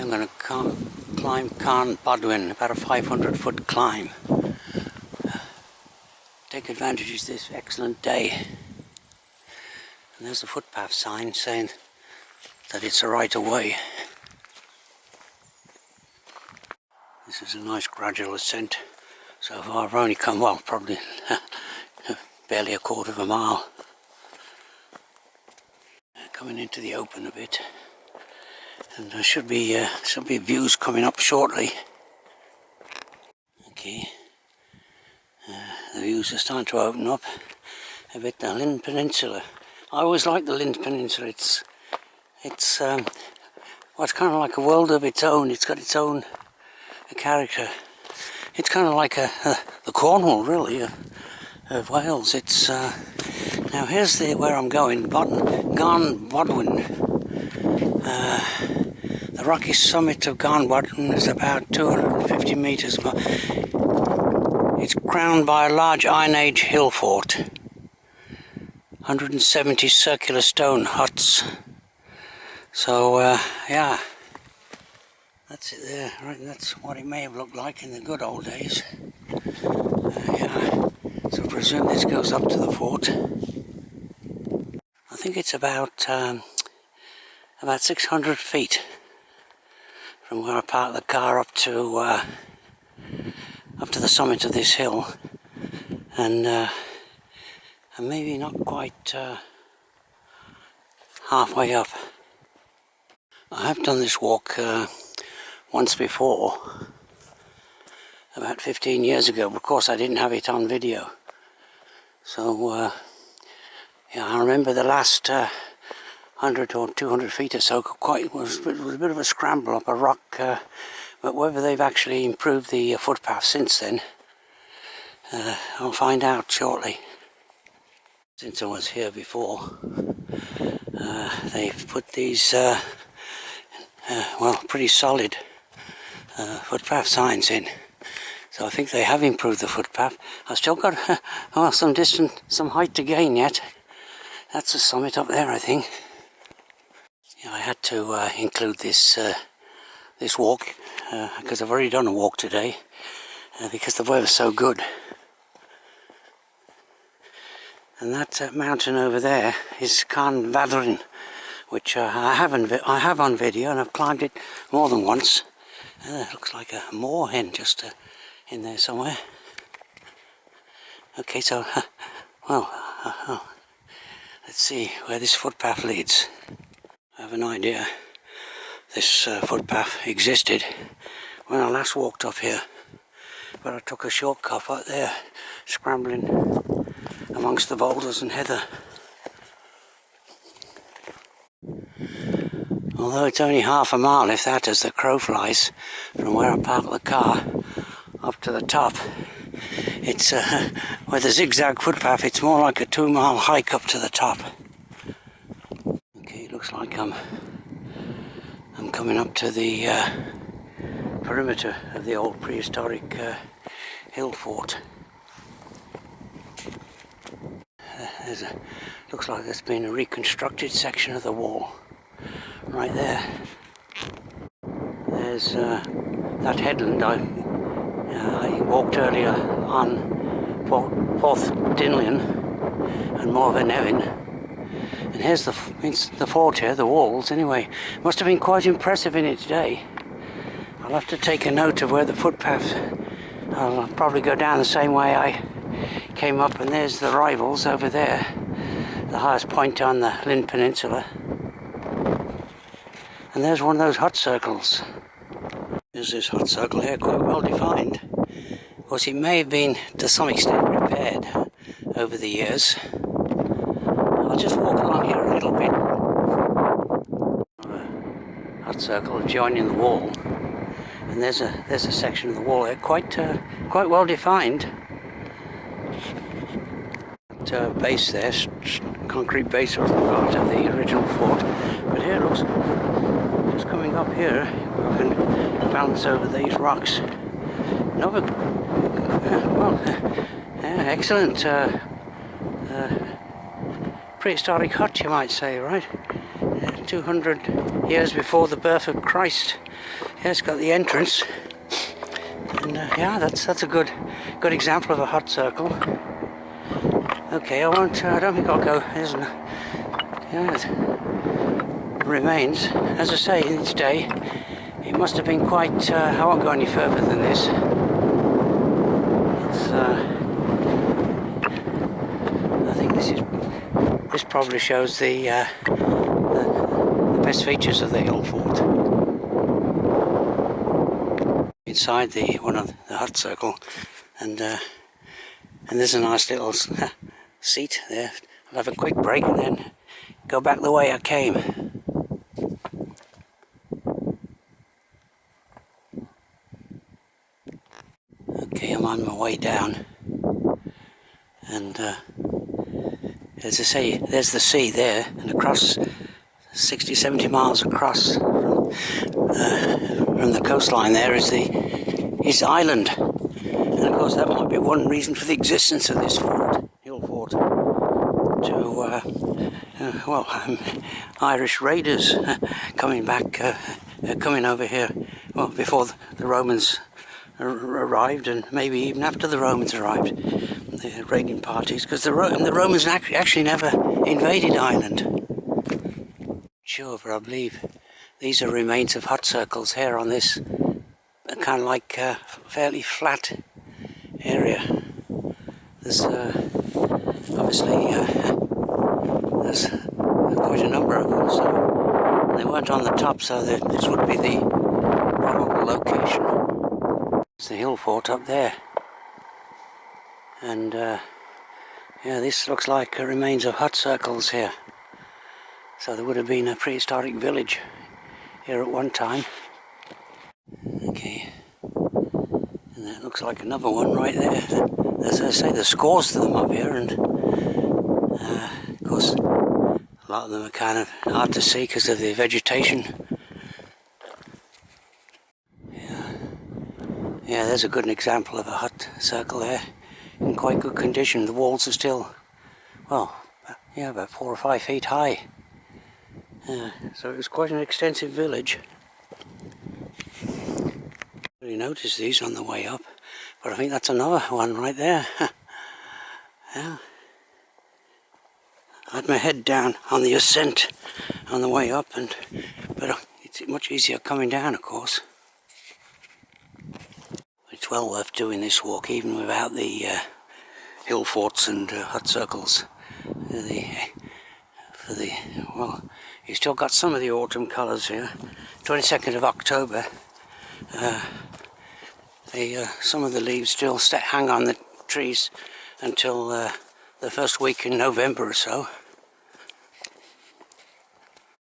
I'm going to climb Garn Boduan, about a 500-foot climb. Take advantage of this excellent day. And there's the footpath sign saying that it's a right of way. This is a nice gradual ascent. So far I've only come, well, probably barely a quarter of a mile. Coming into the open a bit. And there should be views coming up shortly. Okay, the views are starting to open up a bit. The Llyn Peninsula. I always like the Llyn Peninsula. It's well, it's kind of like a world of its own. It's got its own character. It's kind of like the Cornwall, really, of Wales. It's now here's where I'm going. Garn Boduan. The rocky summit of Garn Boduan is about 250 metres. It's crowned by a large Iron Age hill fort. 170 circular stone huts. So, yeah, that's it there. Right, that's what it may have looked like in the good old days. Yeah, so I presume this goes up to the fort. I think it's about 600 feet from where I parked the car up to the summit of this hill, and maybe not quite halfway up. I have done this walk once before, about 15 years ago, but of course I didn't have it on video. So yeah, I remember the last 100 or 200 feet or so was a bit of a scramble up a rock, but whether they've actually improved the footpath since then, I'll find out shortly. Since I was here before, they've put these well, pretty solid footpath signs in, so I think they have improved the footpath. I've still got well, some height to gain yet. That's the summit up there, I think. Yeah, I had to include this this walk because I've already done a walk today because the weather's so good. And that mountain over there is Garn Boduan, which I have on video, and I've climbed it more than once. It looks like a moorhen just in there somewhere. Okay, so well, let's see where this footpath leads. I have an idea. This footpath existed when I last walked up here, but I took a shortcut out there, scrambling amongst the boulders and heather. Although it's only half a mile, if that, as the crow flies, from where I parked the car up to the top. It's with a zigzag footpath, it's more like a 2-mile hike up to the top. Okay, it looks like I'm coming up to the perimeter of the old prehistoric hill fort. Looks like there's been a reconstructed section of the wall right there. There's that headland I walked earlier on, Porth Dinllaen and Nevin. And here's the fort here, the walls anyway. Must have been quite impressive in its day. I'll have to take a note of where the footpath, I'll probably go down the same way I came up, and there's the rivals over there, the highest point on the Llyn Peninsula. And there's one of those hut circles. There's this hut circle here, quite well defined. Of course, it may have been to some extent repaired over the years. I'll just walk along here a little bit. Hut circle joining the wall, and there's a section of the wall there, quite well defined. Base there, concrete base or part of the original fort. But here it looks, just coming up here, we can balance over these rocks. Another, well, excellent prehistoric hut, you might say, right? 200 years before the birth of Christ. Yeah, it's got the entrance, and yeah, that's a good example of a hut circle. Okay, I don't think I'll go. Yeah, it remains. As I say, in its day, it must have been quite. I won't go any further than this. It's. I think this probably shows the best features of the hill fort. Inside one of the hut circle, and there's a nice little seat there. I'll have a quick break and then go back the way I came. Okay, I'm on my way down, and as I say, there's the sea there, and across 60-70 miles across from the coastline there is island, and of course that might be one reason for the existence of this hill fort. Irish raiders coming over here, well, before the Romans arrived, and maybe even after the Romans arrived, the raiding parties, because the Romans actually never invaded Ireland. Sure, but I believe these are remains of hut circles here on this kind of like fairly flat area. There's obviously there's quite a number of them, so they weren't on the top, so this would be the probable location. It's the hill fort up there, and yeah, this looks like remains of hut circles here. So there would have been a prehistoric village here at one time. Okay, and that looks like another one right there. As I say, there's scores of them up here, and of course a lot of them are kind of hard to see because of the vegetation. Yeah, there's a good example of a hut circle there, in quite good condition. The walls are still, well, yeah, about 4 or 5 feet high. So it was quite an extensive village. I really noticed these on the way up, but I think that's another one right there. Yeah. I had my head down on the ascent on the way up, but it's much easier coming down, of course. It's well worth doing this walk, even without the hill forts and hut circles. Well, you've still got some of the autumn colours here. 22nd of October. Some of the leaves still hang on the trees until the first week in November or so.